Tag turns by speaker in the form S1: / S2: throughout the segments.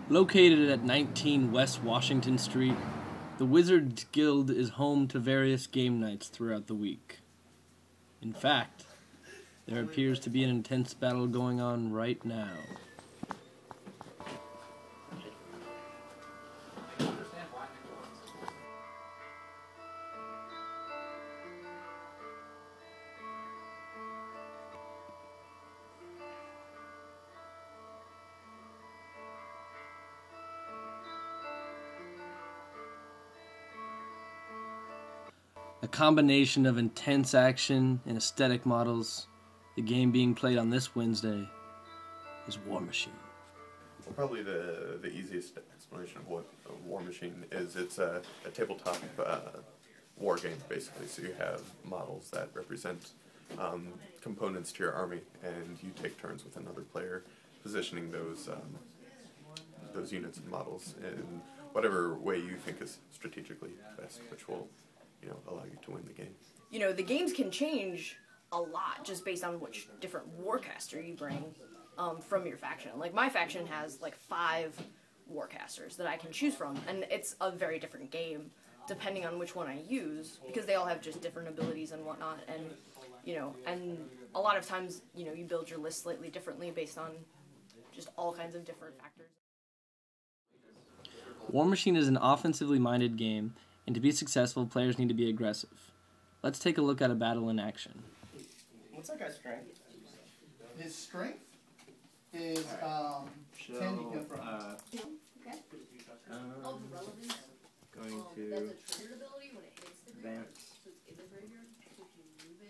S1: Located at 19 West Washington Street, the Wizards Guild is home to various game nights throughout the week. In fact, there appears to be an intense battle going on right now. A combination of intense action and aesthetic models, the game being played on this Wednesday is Warmachine.
S2: Well, probably the easiest explanation of what a Warmachine is, it's a tabletop war game, basically. So you have models that represent components to your army, and you take turns with another player positioning those units and models in whatever way you think is strategically best, which will allow you to win the game.
S3: The games can change a lot just based on which different warcaster you bring from your faction. Like, my faction has like 5 warcasters that I can choose from, and it's a very different game depending on which one I use, because they all have just different abilities and whatnot, and and a lot of times you build your list slightly differently based on just all kinds of different factors.
S1: Warmachine is an offensively minded game, and to be successful, players need to be aggressive. Let's take a look at a battle in action.
S4: What's that guy's strength?
S5: His strength is 10 you go from.
S4: Going to advance.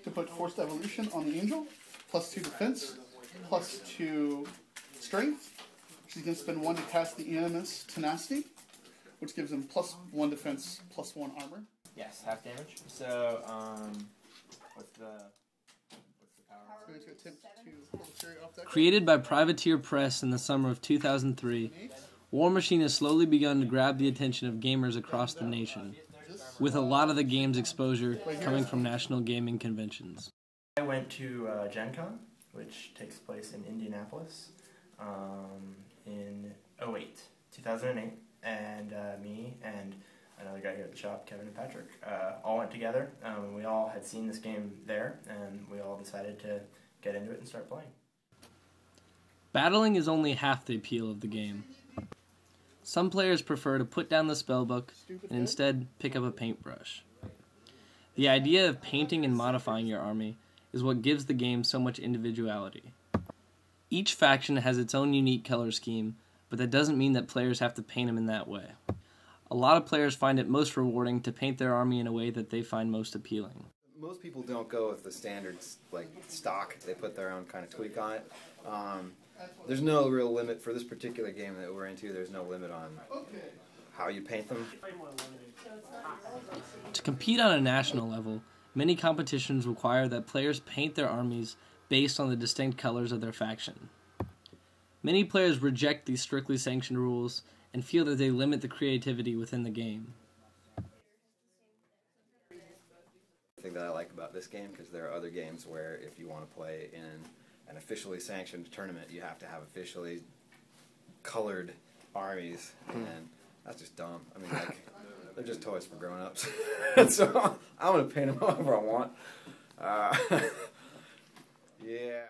S5: To put forced evolution on the angel, +2 defense, +2 strength. She's going to spend 1 to cast the EMS tenacity, which gives him +1 defense, +1 armor.
S4: Yes, half damage. So, what's the power?
S5: So he's going to attempt to pull the cherry off that.
S1: Created by Privateer Press in the summer of 2003, Warmachine has slowly begun to grab the attention of gamers across the nation, with a lot of the game's exposure coming from national gaming conventions.
S4: I went to Gen Con, which takes place in Indianapolis, in 2008, and me and another guy here at the shop, Kevin and Patrick, all went together. We all had seen this game there, and we all decided to get into it and start playing.
S1: Battling is only half the appeal of the game. Some players prefer to put down the spellbook and instead pick up a paintbrush. The idea of painting and modifying your army is what gives the game so much individuality. Each faction has its own unique color scheme, but that doesn't mean that players have to paint them in that way. A lot of players find it most rewarding to paint their army in a way that they find most appealing.
S6: Most people don't go with the standards, like stock. They put their own kind of tweak on it. There's no real limit for this particular game that we're into. There's no limit on how you paint them.
S1: To compete on a national level, many competitions require that players paint their armies based on the distinct colors of their faction. Many players reject these strictly sanctioned rules and feel that they limit the creativity within the game.
S6: The thing that I like about this game, because there are other games where if you want to play in an officially sanctioned tournament, you have to have officially colored armies, and that's just dumb. I mean, like, they're just toys for grown-ups. So I'm going to paint them however I want. Yeah.